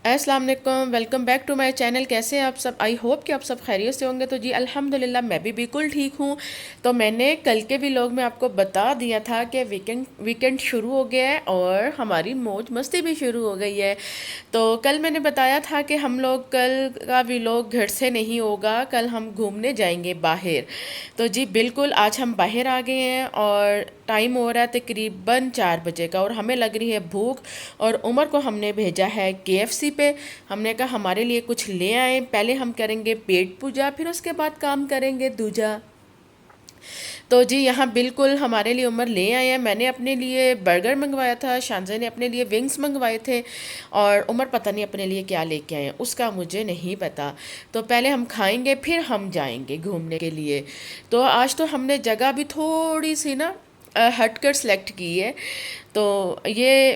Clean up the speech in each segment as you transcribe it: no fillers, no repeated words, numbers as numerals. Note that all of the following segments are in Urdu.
السلام علیکم، welcome back to my channel. کیسے ہیں آپ سب؟ آئی ہوپ کہ آپ سب خیریت سے ہوں گے۔ تو جی الحمدللہ میں بھی بالکل ٹھیک ہوں۔ تو میں نے کل کے ولاگ میں آپ کو بتا دیا تھا کہ ویکنڈ شروع ہو گیا ہے اور ہماری موج مستی بھی شروع ہو گئی ہے۔ تو کل میں نے بتایا تھا کہ ہم لوگ کل کا ولاگ گھر سے نہیں ہوگا، کل ہم گھومنے جائیں گے باہر۔ تو جی بالکل آج ہم باہر آ گئے ہیں اور ٹائم ہو رہا ہے تقریباً 4 بجے کا، اور ہمیں لگ رہی ہے بھوک، اور عمر کو ہم نے بھیجا ہے KFC پہ۔ ہم نے کہا ہمارے لیے کچھ لے آئیں، پہلے ہم کریں گے پیٹ پوجا، پھر اس کے بعد کام کریں گے دوجا۔ تو جی یہاں بالکل ہمارے لیے عمر لے آئے ہیں۔ میں نے اپنے لیے برگر منگوایا تھا، شانزہ نے اپنے لیے ونگز منگوائے تھے، اور عمر پتہ نہیں اپنے لیے کیا لے کے آئے ہیں، اس کا مجھے نہیں پتا۔ تو پہلے ہم کھائیں گے پھر ہم جائیں گے گھومنے کے لیے۔ تو آج تو ہم نے جگہ بھی تھوڑی سی نا ہٹ کر سلیکٹ کی ہے۔ تو یہ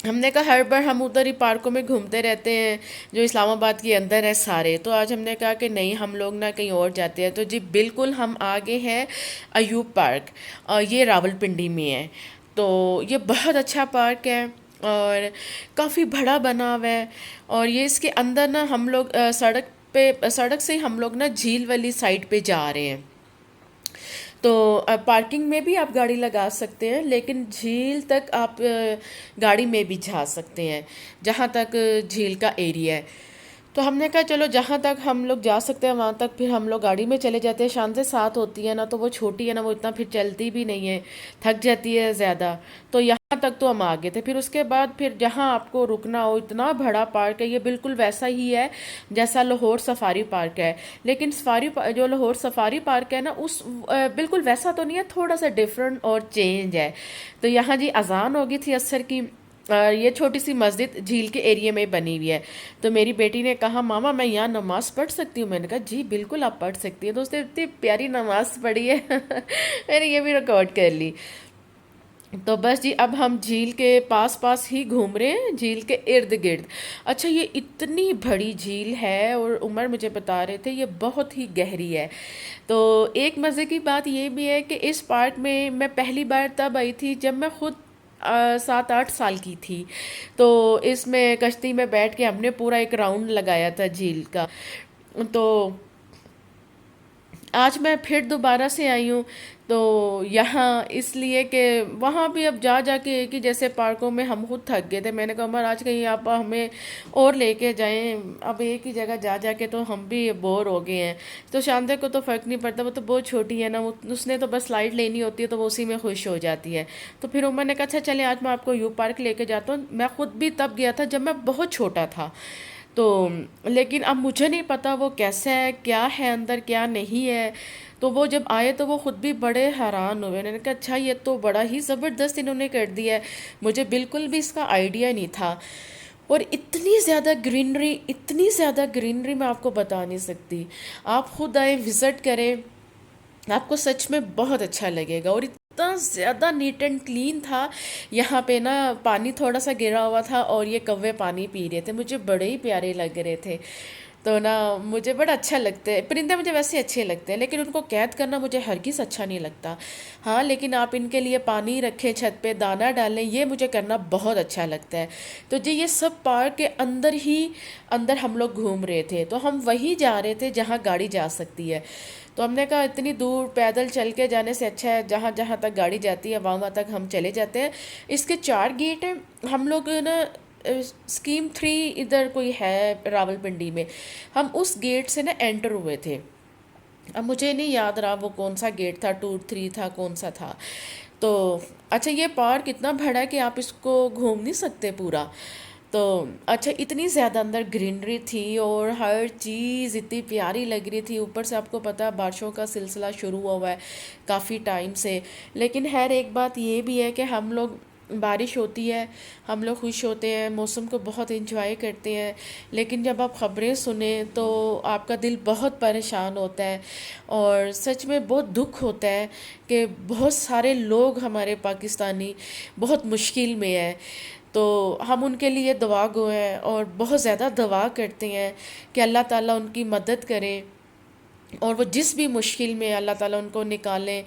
ہم نے کہا ہر بار ہم ادھر ہی پارکوں میں گھومتے رہتے ہیں جو اسلام آباد کے اندر ہے سارے، تو آج ہم نے کہا کہ نہیں ہم لوگ نہ کہیں اور جاتے ہیں۔ تو جی بالکل ہم آگے ہیں ایوب پارک، اور یہ راولپنڈی میں ہے۔ تو یہ بہت اچھا پارک ہے اور کافی بڑا بنا ہوا ہے، اور یہ اس کے اندر نا ہم لوگ سڑک سے ہم لوگ نا جھیل والی سائڈ پہ جا رہے ہیں۔ تو پارکنگ میں بھی آپ گاڑی لگا سکتے ہیں، لیکن جھیل تک آپ گاڑی میں بھی جا سکتے ہیں، جہاں تک جھیل کا ایریا ہے۔ تو ہم نے کہا چلو جہاں تک ہم لوگ جا سکتے ہیں وہاں تک پھر ہم لوگ گاڑی میں چلے جاتے ہیں۔ شان سے ساتھ ہوتی ہے نا تو وہ چھوٹی ہے نا، وہ اتنا پھر چلتی بھی نہیں ہے، تھک جاتی ہے زیادہ۔ تو یہاں تک تو ہم آگے تھے، پھر اس کے بعد پھر جہاں آپ کو رکنا ہو، اتنا بڑا پارک ہے یہ، بالکل ویسا ہی ہے جیسا لاہور سفاری پارک ہے۔ لیکن جو لاہور سفاری پارک ہے نا اس بالکل ویسا تو نہیں ہے، تھوڑا سا ڈیفرنٹ اور چینج ہے۔ تو یہاں جی اذان ہوگی تھی عصر کی، یہ چھوٹی سی مسجد جھیل کے ایریے میں بنی ہوئی ہے۔ تو میری بیٹی نے کہا ماما میں یہاں نماز پڑھ سکتی ہوں؟ میں نے کہا جی بالکل آپ پڑھ سکتی ہیں۔ تو اس نے اتنی پیاری نماز پڑھی ہے میں نے یہ بھی ریکارڈ کر لی۔ تو بس جی اب ہم جھیل کے پاس پاس ہی گھوم رہے ہیں، جھیل کے ارد گرد۔ اچھا یہ اتنی بڑی جھیل ہے، اور عمر مجھے بتا رہے تھے یہ بہت ہی گہری ہے۔ تو ایک مزے کی بات یہ بھی ہے کہ اس پارک میں پہلی بار تب آئی تھی جب میں خود 7-8 سال کی تھی۔ تو اس میں کشتی میں بیٹھ کے ہم نے پورا ایک راؤنڈ لگایا تھا جھیل کا۔ تو آج میں پھر دوبارہ سے آئی ہوں، تو یہاں اس لیے کہ وہاں بھی اب جا جا کے ایک ہی جیسے پارکوں میں ہم خود تھک گئے تھے۔ میں نے کہا عمر آج کہیں آپ ہمیں اور لے کے جائیں، اب ایک ہی جگہ جا جا کے تو ہم بھی بور ہو گئے ہیں۔ تو شاندے کو تو فرق نہیں پڑتا، وہ تو بہت چھوٹی ہے نا، اس نے تو بس سلائڈ لینی ہوتی ہے تو وہ اسی میں خوش ہو جاتی ہے۔ تو پھر عمر نے کہا اچھا چلیں آج میں آپ کو یو پارک لے کے جاتا ہوں۔ میں خود بھی تب گیا تھا جب میں بہت چھوٹا تھا، تو لیکن اب مجھے نہیں پتا وہ کیسا ہے، کیا ہے اندر کیا نہیں ہے۔ تو وہ جب آئے تو وہ خود بھی بڑے حیران ہوئے، انہوں نے کہا اچھا یہ تو بڑا ہی زبردست انہوں نے کر دیا ہے، مجھے بالکل بھی اس کا آئیڈیا نہیں تھا۔ اور اتنی زیادہ گرینری، اتنی زیادہ گرینری میں آپ کو بتا نہیں سکتی۔ آپ خود آئیں وزٹ کریں، آپ کو سچ میں بہت اچھا لگے گا۔ اور اتنا زیادہ نیٹ اینڈ کلین تھا، یہاں پہ نا پانی تھوڑا سا گرا ہوا تھا اور یہ کوے پانی پی رہے تھے، مجھے بڑے ہی پیارے لگ رہے تھے۔ تو نا مجھے بڑا اچھا لگتا ہے، پرندے مجھے ویسے اچھے لگتے ہیں لیکن ان کو قید کرنا مجھے ہرگز اچھا نہیں لگتا۔ ہاں لیکن آپ ان کے لیے پانی رکھیں، چھت پہ دانہ ڈالیں، یہ مجھے کرنا بہت اچھا لگتا ہے۔ تو جی یہ سب پارک کے اندر ہی اندر ہم لوگ گھوم رہے تھے، تو ہم وہیں جا رہے تھے جہاں گاڑی جا سکتی ہے۔ تو ہم نے کہا اتنی دور پیدل چل کے جانے سے اچھا ہے جہاں جہاں تک گاڑی جاتی ہے وہاں تک ہم چلے جاتے ہیں۔ اس کے 4 گیٹ ہیں، ہم لوگ نا اسکیم 3 ادھر کوئی ہے راولپنڈی میں، ہم اس گیٹ سے نا انٹر ہوئے تھے۔ اب مجھے نہیں یاد رہا وہ کون سا گیٹ تھا، 2-3 تھا، کون سا تھا۔ تو اچھا یہ پارک اتنا بڑا ہے کہ آپ اس کو گھوم نہیں سکتے پورا۔ تو اچھا اتنی زیادہ اندر گرینری تھی اور ہر چیز اتنی پیاری لگ رہی تھی، اوپر سے آپ کو پتہ بارشوں کا سلسلہ شروع ہوا ہے کافی ٹائم سے۔ لیکن خیر ایک بات یہ بھی ہے کہ ہم لوگ بارش ہوتی ہے ہم لوگ خوش ہوتے ہیں، موسم کو بہت انجوائے کرتے ہیں، لیکن جب آپ خبریں سنیں تو آپ کا دل بہت پریشان ہوتا ہے، اور سچ میں بہت دکھ ہوتا ہے کہ بہت سارے لوگ ہمارے پاکستانی بہت مشکل میں ہیں۔ تو ہم ان کے لیے دعا گو ہیں اور بہت زیادہ دعا کرتے ہیں کہ اللہ تعالیٰ ان کی مدد کرے، اور وہ جس بھی مشکل میں اللہ تعالیٰ ان کو نکالیں،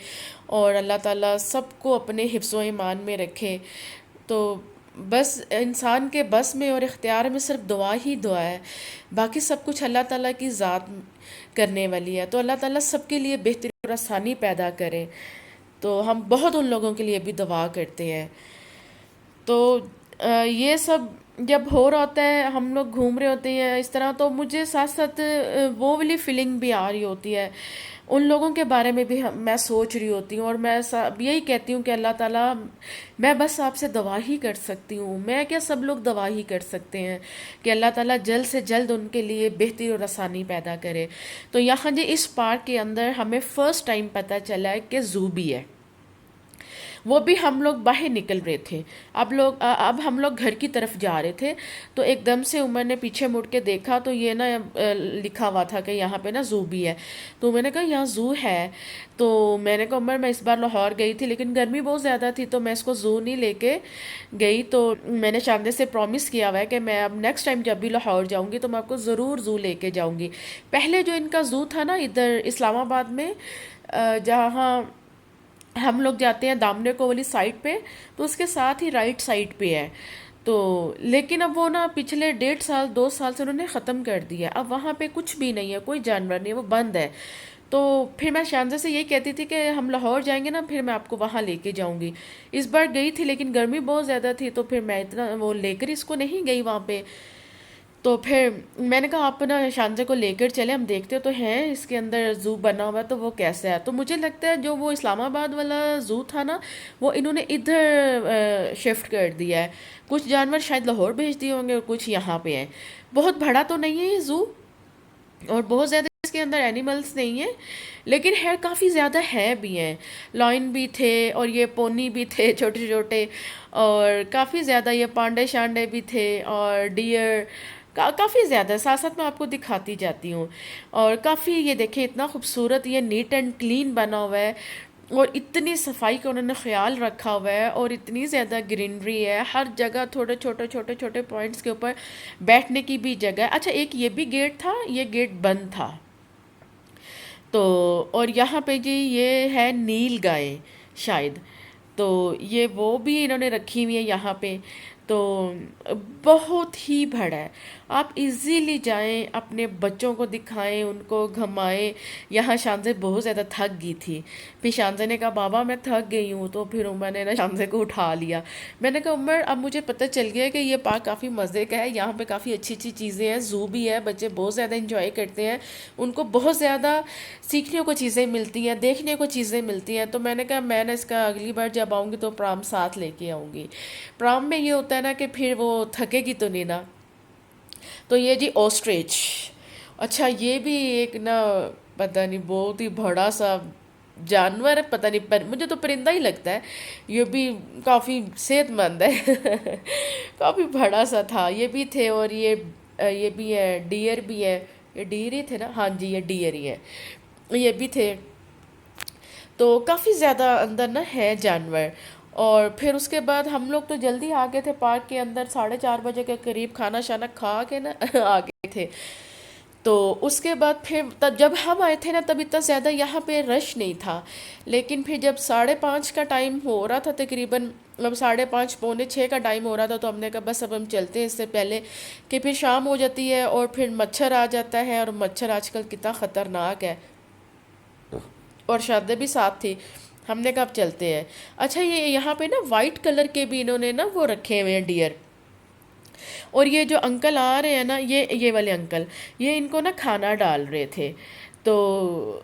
اور اللہ تعالیٰ سب کو اپنے حفظ و ایمان میں رکھے۔ تو بس انسان کے بس میں اور اختیار میں صرف دعا ہی دعا ہے، باقی سب کچھ اللہ تعالیٰ کی ذات کرنے والی ہے. تو اللہ تعالیٰ سب کے لیے بہترین اور آسانی پیدا کرے. تو ہم بہت ان لوگوں کے لیے بھی دعا کرتے ہیں. تو یہ سب جب ہو رہا ہوتا ہے، ہم لوگ گھوم رہے ہوتے ہیں اس طرح، تو مجھے ساتھ ساتھ وہ والی فیلنگ بھی آ رہی ہوتی ہے. ان لوگوں کے بارے میں بھی میں سوچ رہی ہوتی ہوں، اور میں یہی کہتی ہوں کہ اللہ تعالیٰ، میں بس آپ سے دعا ہی کر سکتی ہوں، میں کیا سب لوگ دعا ہی کر سکتے ہیں کہ اللہ تعالیٰ جلد سے جلد ان کے لیے بہتری اور آسانی پیدا کرے. تو یہاں جی اس پارک کے اندر ہمیں فرسٹ ٹائم پتہ چلا ہے کہ زو بھی ہے. وہ بھی ہم لوگ باہر نکل رہے تھے، اب ہم لوگ گھر کی طرف جا رہے تھے، تو ایک دم سے عمر نے پیچھے مڑ کے دیکھا تو یہ نا لکھا ہوا تھا کہ یہاں پہ نا زو بھی ہے. تو میں نے کہا یہاں زو ہے. تو میں نے کہا عمر میں اس بار لاہور گئی تھی لیکن گرمی بہت زیادہ تھی تو میں اس کو زو نہیں لے کے گئی. تو میں نے شاندے سے پرومس کیا ہوا ہے کہ میں اب نیکسٹ ٹائم جب بھی لاہور جاؤں گی تو میں آپ کو ضرور زو لے کے جاؤں گی. پہلے جو ان کا زو تھا نا ادھر اسلام آباد میں، جہاں ہم لوگ جاتے ہیں دامنے کو والی سائڈ پہ، تو اس کے ساتھ ہی رائٹ سائڈ پہ ہے. تو لیکن اب وہ نا پچھلے 1.5 سال 2 سال سے انہوں نے ختم کر دیا. اب وہاں پہ کچھ بھی نہیں ہے، کوئی جانور نہیں ہے، وہ بند ہے. تو پھر میں شانزہ سے یہ کہتی تھی کہ ہم لاہور جائیں گے نا پھر میں آپ کو وہاں لے کے جاؤں گی. اس بار گئی تھی لیکن گرمی بہت زیادہ تھی تو پھر میں اتنا وہ لے کر اس کو نہیں گئی وہاں پہ. تو پھر میں نے کہا آپ نا شانزے کو لے کر چلے، ہم دیکھتے تو ہیں اس کے اندر زو بنا ہوا ہے تو وہ کیسا ہے. تو مجھے لگتا ہے جو وہ اسلام آباد والا زو تھا نا وہ انہوں نے ادھر شفٹ کر دیا ہے. کچھ جانور شاید لاہور بھیج دیے ہوں گے اور کچھ یہاں پہ ہیں. بہت بڑا تو نہیں ہے یہ زو، اور بہت زیادہ اس کے اندر اینیملس نہیں ہیں، لیکن ہے کافی زیادہ ہے بھی ہیں. لائن بھی تھے اور یہ پونی بھی تھے چھوٹے چھوٹے، اور کافی زیادہ یہ پانڈے شانڈے بھی تھے اور ڈیئر، کافی زیادہ. ساتھ ساتھ میں آپ کو دکھاتی جاتی ہوں. اور کافی یہ دیکھیں اتنا خوبصورت یہ نیٹ اینڈ کلین بنا ہوا ہے، اور اتنی صفائی کا انہوں نے خیال رکھا ہوا ہے، اور اتنی زیادہ گرینری ہے ہر جگہ، تھوڑے چھوٹے چھوٹے چھوٹے پوائنٹس کے اوپر بیٹھنے کی بھی جگہ ہے. اچھا ایک یہ بھی گیٹ تھا، یہ گیٹ بند تھا. تو اور یہاں پہ جی یہ ہے نیل گائے شاید، تو یہ وہ بھی انہوں نے رکھی ہوئی ہے یہاں پہ. تو بہت ہی بڑا ہے، آپ ایزیلی جائیں اپنے بچوں کو دکھائیں، ان کو گھمائیں. یہاں شانزے بہت زیادہ تھک گئی تھی، پھر شانزے نے کہا بابا میں تھک گئی ہوں، تو پھر عمر نے نا شانزے کو اٹھا لیا. میں نے کہا عمر اب مجھے پتہ چل گیا کہ یہ پارک کافی مزے کا ہے، یہاں پہ کافی اچھی اچھی چیزیں ہیں، زو بھی ہے، بچے بہت زیادہ انجوائے کرتے ہیں، ان کو بہت زیادہ سیکھنے کو چیزیں ملتی ہیں، دیکھنے کو چیزیں ملتی ہیں. تو میں نے کہا میں نے اس کا اگلی بار جب آؤں گی تو پرام ساتھ لے کے آؤں گی. پرام میں یہ ہوتا ہے نا کہ پھر وہ تھکے گی تو نہیں نا. تو یہ جی اوسٹریچ، اچھا یہ بھی ایک نا پتہ نہیں بہت ہی بڑا سا جانور ہے، پتہ نہیں پر مجھے تو پرندہ ہی لگتا ہے. یہ بھی کافی صحت مند ہے کافی بڑا سا تھا. یہ بھی تھے، اور یہ بھی ہے، ڈیئر بھی ہے. یہ ڈیئر ہی تھے نا، ہاں جی یہ ڈیئر ہی ہے، یہ بھی تھے. تو کافی زیادہ اندر نا ہے جانور. اور پھر اس کے بعد ہم لوگ تو جلدی آ گئے تھے پارک کے اندر، 4:30 بجے کے قریب کھانا شانا کھا کے نا آ گئے تھے. تو اس کے بعد پھر تب جب ہم آئے تھے نا تب اتنا زیادہ یہاں پہ رش نہیں تھا، لیکن پھر جب 5:30 کا ٹائم ہو رہا تھا تقریباً، اب 5:30 5:45 کا ٹائم ہو رہا تھا، تو ہم نے کہا بس اب ہم چلتے ہیں اس سے پہلے کہ پھر شام ہو جاتی ہے اور پھر مچھر آ جاتا ہے، اور مچھر آج کل کتنا خطرناک ہے. اور شادی بھی ساتھ تھی، ہم نے کب چلتے ہیں. اچھا یہ یہاں پہ نا وائٹ کلر کے بھی انہوں نے نا وہ رکھے ہوئے ہیں ڈیئر. اور یہ جو انکل آ رہے ہیں نا، یہ والے انکل، یہ ان کو نا کھانا ڈال رہے تھے. تو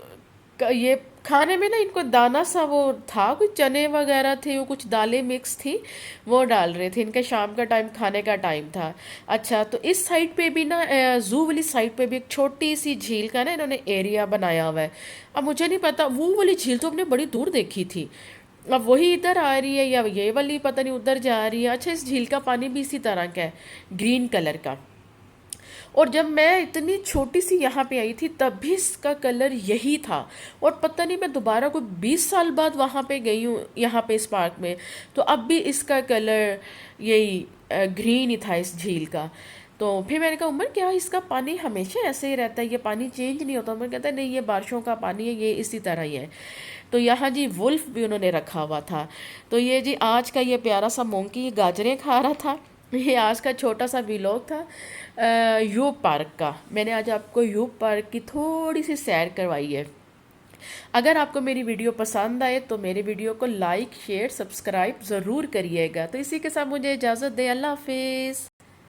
یہ کھانے میں نا ان کو دانہ سا وہ تھا، کچھ چنے وغیرہ تھے، وہ کچھ دالیں مکس تھی، وہ ڈال رہے تھے. ان کا شام کا ٹائم کھانے کا ٹائم تھا. اچھا تو اس سائڈ پہ بھی نا زو والی سائڈ پہ بھی ایک چھوٹی سی جھیل کا نا انہوں نے ایریا بنایا ہوا ہے. اب مجھے نہیں پتا، وہ والی جھیل تو ہم نے بڑی دور دیکھی تھی، اب وہی ادھر آ رہی ہے یا یہ والی پتہ نہیں ادھر جا رہی ہے. اچھا اس جھیل کا پانی بھی اسی طرح کا ہے، گرین کلر کا. اور جب میں اتنی چھوٹی سی یہاں پہ آئی تھی تب بھی اس کا کلر یہی تھا، اور پتہ نہیں میں دوبارہ کوئی 20 سال بعد وہاں پہ گئی ہوں یہاں پہ اس پارک میں، تو اب بھی اس کا کلر یہی گرین ہی تھا اس جھیل کا. تو پھر میں نے کہا عمر کیا اس کا پانی ہمیشہ ایسے ہی رہتا ہے، یہ پانی چینج نہیں ہوتا؟ عمر کہتا ہے نہیں یہ بارشوں کا پانی ہے، یہ اسی طرح ہی ہے. تو یہاں جی ولف بھی انہوں نے رکھا ہوا تھا. تو یہ جی آج کا یہ پیارا سا مونکی یہ گاجریں کھا رہا تھا. یہ آج کا چھوٹا سا ویلوگ تھا یوب پارک کا. میں نے آج آپ کو یوب پارک کی تھوڑی سی سیر کروائی ہے. اگر آپ کو میری ویڈیو پسند آئے تو میری ویڈیو کو لائک شیئر سبسکرائب ضرور کریے گا. تو اسی کے ساتھ مجھے اجازت دے. اللہ حافظ.